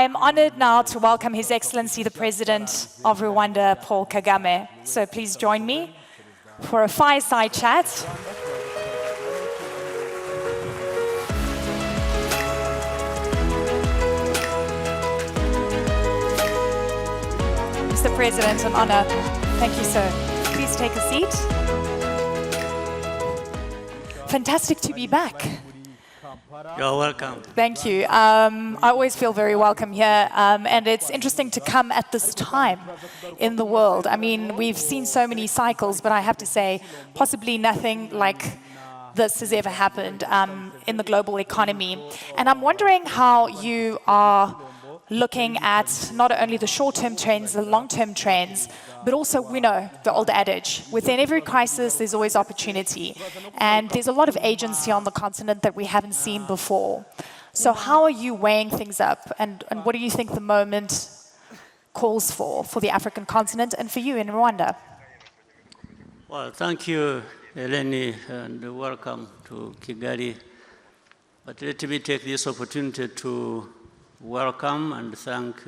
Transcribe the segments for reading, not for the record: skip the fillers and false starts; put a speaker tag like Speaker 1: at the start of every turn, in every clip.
Speaker 1: I'm honored now to welcome His Excellency the President of Rwanda, Paul Kagame. So please join me for a fireside chat. Mr. President, an honor. Thank you, sir. Please take a seat. Fantastic to be back.
Speaker 2: You're welcome.
Speaker 1: Thank you. I always feel very welcome here, and it's interesting to come at this time in the world. I mean, we've seen so many cycles, but I have to say, possibly nothing like this has ever happened in the global economy. And I'm wondering how you are looking at not only the short-term trends, the long-term trends, but also, we know, the old adage, within every crisis, there's always opportunity. And there's a lot of agency on the continent that we haven't seen before. So how are you weighing things up? And what do you think the moment calls for the African continent and for you in Rwanda?
Speaker 2: Well, thank you, Eleni, and welcome to Kigali. But let me take this opportunity to welcome and thank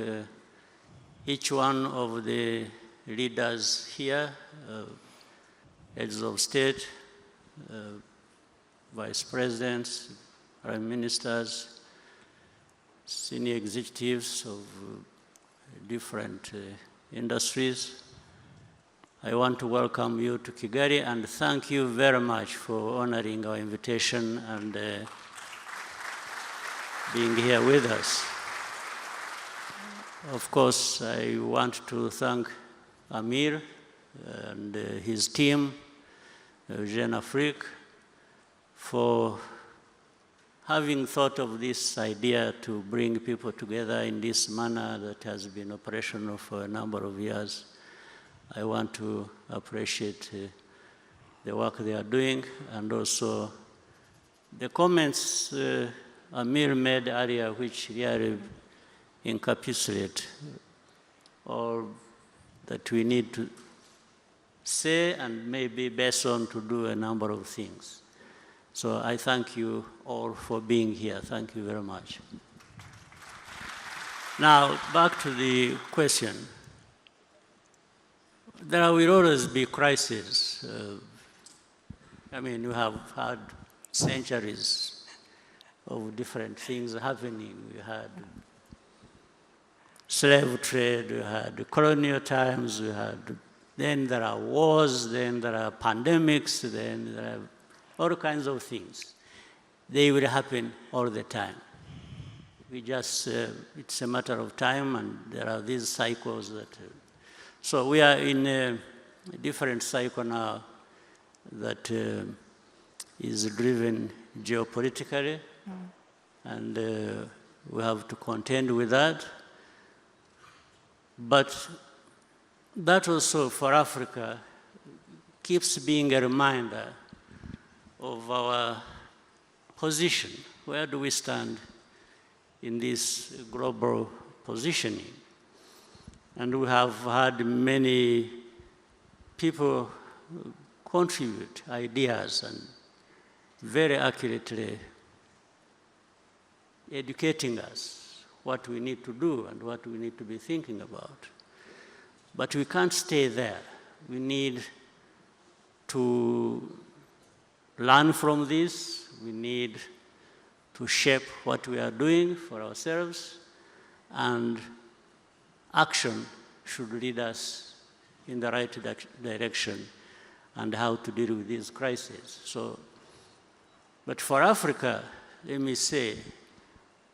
Speaker 2: each one of the leaders here, heads of state, vice presidents, prime ministers, senior executives of different industries. I want to welcome you to Kigali and thank you very much for honoring our invitation and being here with us. Of course, I want to thank Amir and his team, Jeune Afrique, for having thought of this idea to bring people together in this manner that has been operational for a number of years. I want to appreciate the work they are doing and also the comments Amir made earlier, which really encapsulate all that we need to say and maybe based on to do a number of things. So I thank you all for being here. Thank you very much. Now, back to the question. There will always be crises. I mean, you have had centuries of different things happening. We had slave trade, we had colonial times, then there are wars, then there are pandemics, then there are all kinds of things. They will happen all the time. We just, it's a matter of time, and there are these cycles that, so we are in a different cycle now that is driven geopolitically, and we have to contend with that. But that also for Africa keeps being a reminder of our position. Where do we stand in this global positioning? And we have had many people contribute ideas and very accurately educating us what we need to do and what we need to be thinking about. But we can't stay there. We need to learn from this. We need to shape what we are doing for ourselves, and action should lead us in the right direction and how to deal with these crises. So, but for Africa, let me say,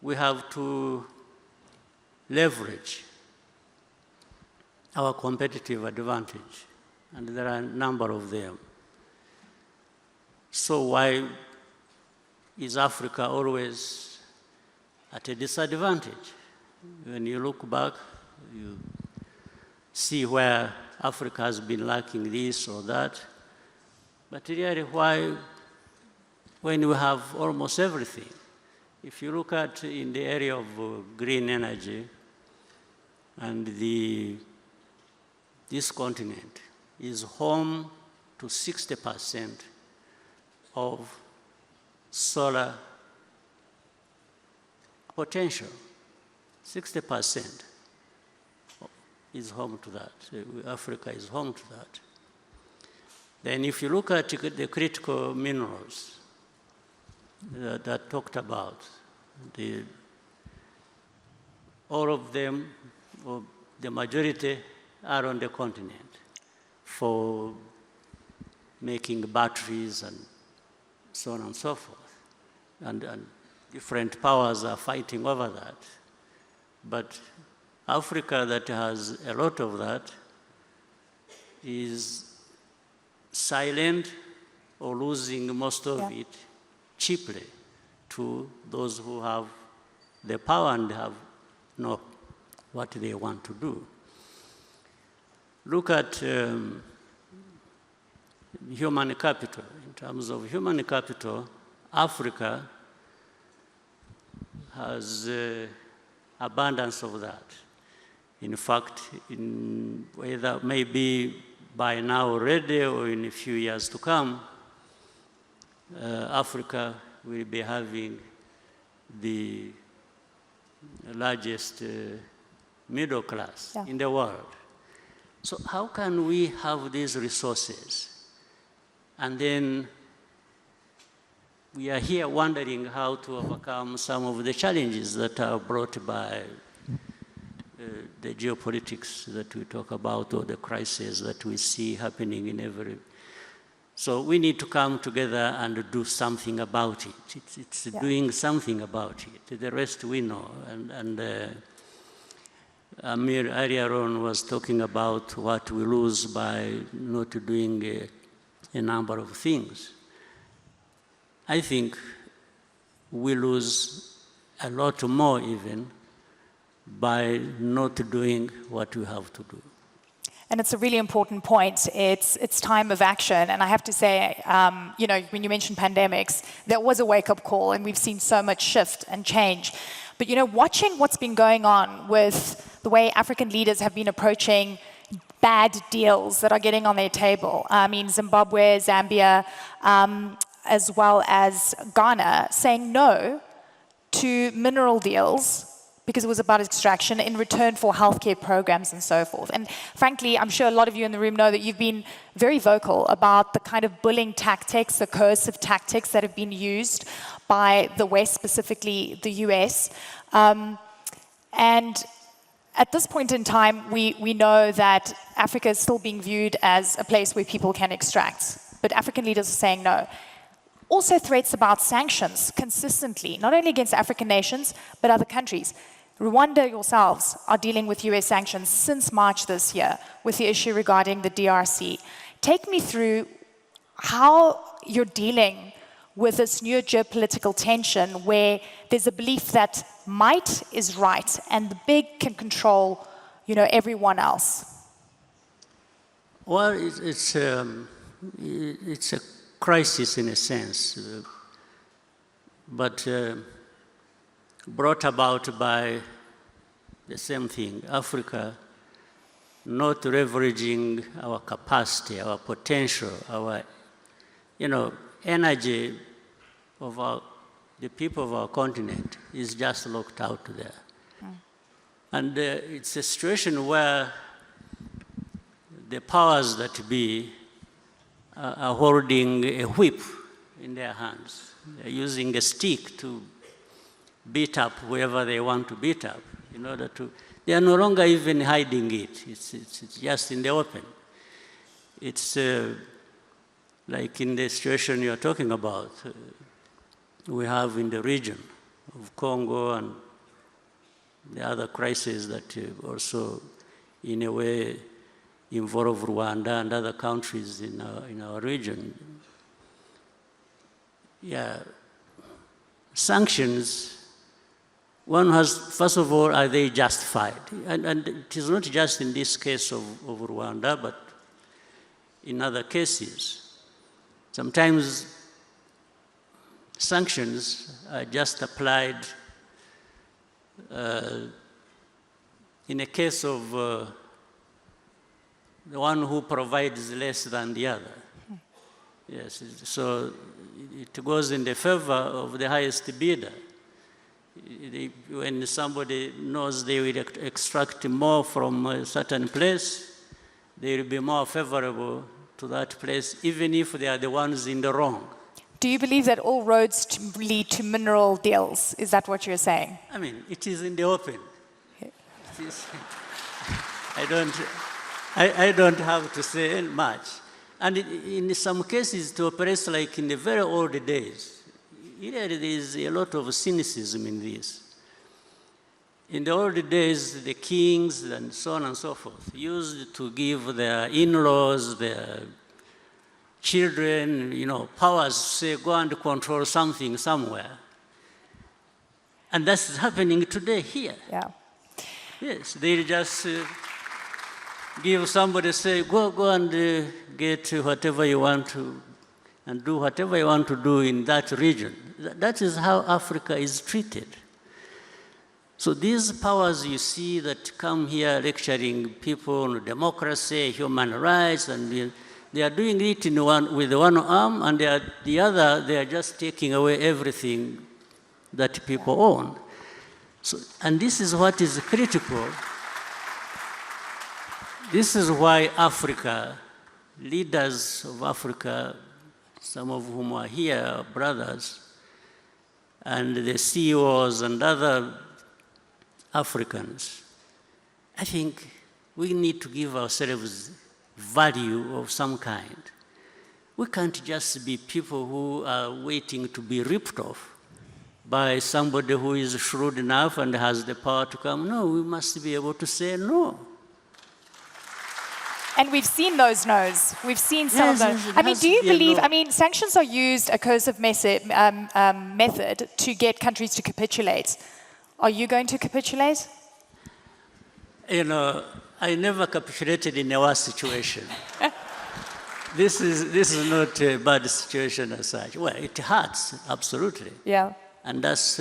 Speaker 2: we have to leverage our competitive advantage, and there are a number of them. So why is Africa always at a disadvantage? When you look back, you see where Africa has been lacking this or that, but really why, when we have almost everything? If you look at in the area of green energy, and this continent is home to 60% of solar potential. 60% is home to that. Africa is home to that. Then if you look at the critical minerals that talked about, all of them, or the majority, are on the continent for making batteries and so on and so forth. And different powers are fighting over that. But Africa, that has a lot of that, is silent or losing most of it cheaply to those who have the power and know what they want to do. Look at human capital. In terms of human capital, Africa has abundance of that. In fact, whether maybe by now already or in a few years to come, Africa will be having the largest middle class in the world. So how can we have these resources? And then we are here wondering how to overcome some of the challenges that are brought by the geopolitics that we talk about, or the crises that we see happening in every. So we need to come together and do something about it. It's doing something about it. The rest we know. And Amir earlier on was talking about what we lose by not doing a number of things. I think we lose a lot more even by not doing what we have to do.
Speaker 1: And it's a really important point. It's time of action. And I have to say, you know, when you mentioned pandemics, there was a wake-up call, and we've seen so much shift and change. But, you know, watching what's been going on with the way African leaders have been approaching bad deals that are getting on their table. I mean, Zimbabwe, Zambia, as well as Ghana, saying no to mineral deals because it was about extraction in return for healthcare programs and so forth. And frankly, I'm sure a lot of you in the room know that you've been very vocal about the kind of bullying tactics, the coercive tactics that have been used by the West, specifically the US. And at this point in time, we know that Africa is still being viewed as a place where people can extract. But African leaders are saying no. Also threats about sanctions consistently, not only against African nations, but other countries. Rwanda yourselves are dealing with US sanctions since March this year with the issue regarding the DRC. Take me through how you're dealing with this new geopolitical tension where there's a belief that might is right and the big can control, you know, everyone else.
Speaker 2: Well, it's a crisis in a sense, but brought about by the same thing, Africa not leveraging our capacity, our potential, our, you know, energy of the people of our continent is just locked out there. And it's a situation where the powers that be are holding a whip in their hands. They're using a stick to beat up whoever they want to beat up in order to, they are no longer even hiding it. It's just in the open. It's like in the situation you're talking about, we have in the region of Congo and the other crises that also in a way involve Rwanda and other countries in our region. Yeah, sanctions, one has, first of all, are they justified? And it is not just in this case of Rwanda, but in other cases. Sometimes sanctions are just applied in a case of the one who provides less than the other. Yes, so it goes in the favor of the highest bidder. When somebody knows they will extract more from a certain place, they will be more favorable to that place, even if they are the ones in the wrong.
Speaker 1: Do you believe that all roads lead to mineral deals? Is that what you're saying?
Speaker 2: I mean, it is in the open. I don't have to say much. And in some cases, it operates like in the very old days. There is a lot of cynicism in this. In the old days, the kings and so on and so forth used to give their in-laws, their children, powers to say, go and control something somewhere. And that's happening today here.
Speaker 1: Yeah.
Speaker 2: Yes, they just give somebody, say, go and get whatever you want to, and do whatever you want to do in that region. That is how Africa is treated. So these powers you see that come here lecturing people on democracy, human rights, and they are doing it with one arm, and the other, they are just taking away everything that people own. So, and this is what is critical. This is why Africa, leaders of Africa, some of whom are here, are brothers, and the CEOs and other Africans, I think we need to give ourselves value of some kind. We can't just be people who are waiting to be ripped off by somebody who is shrewd enough and has the power to come. No, we must be able to say no.
Speaker 1: And we've seen those no's. We've seen some of those. I mean, do you believe, sanctions are used, a coercive method to get countries to capitulate. Are you going to capitulate?
Speaker 2: I never capitulated in a war situation. This is not a bad situation as such. Well, it hurts, absolutely.
Speaker 1: Yeah.
Speaker 2: And that's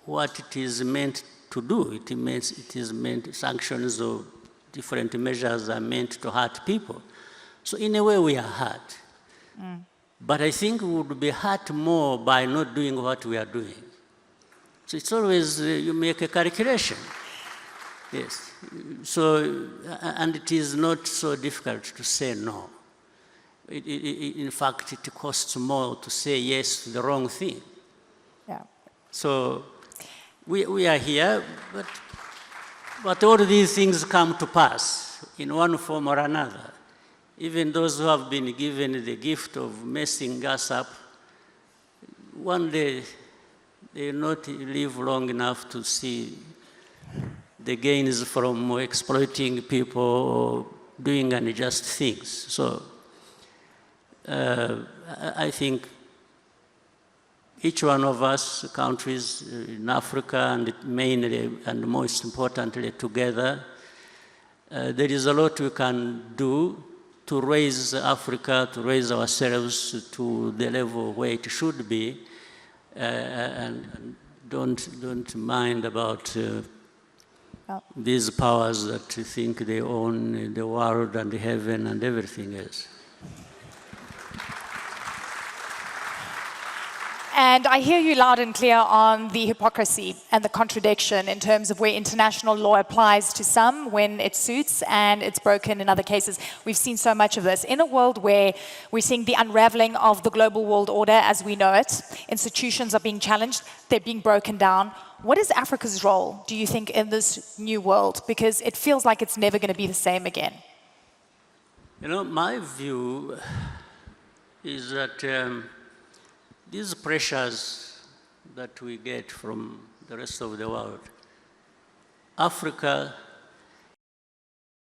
Speaker 2: what it is meant to do. It is meant, sanctions or different measures are meant to hurt people. So in a way, we are hurt. Mm. But I think we would be hurt more by not doing what we are doing. So it's always, you make a calculation. Yes. So, and it is not so difficult to say no. In fact, it costs more to say yes to the wrong thing.
Speaker 1: Yeah.
Speaker 2: So we are here, but all these things come to pass in one form or another. Even those who have been given the gift of messing us up, one day they will not live long enough to see the gains from exploiting people or doing unjust things. So I think each one of us, countries in Africa, and mainly and most importantly together, there is a lot we can do to raise Africa, to raise ourselves to the level where it should be, and don't mind about these powers that think they own the world and the heaven and everything else.
Speaker 1: And I hear you loud and clear on the hypocrisy and the contradiction in terms of where international law applies to some when it suits and it's broken in other cases. We've seen so much of this. In a world where we're seeing the unraveling of the global world order as we know it, institutions are being challenged, they're being broken down. What is Africa's role, do you think, in this new world? Because it feels like it's never going to be the same again.
Speaker 2: My view is that these pressures that we get from the rest of the world, Africa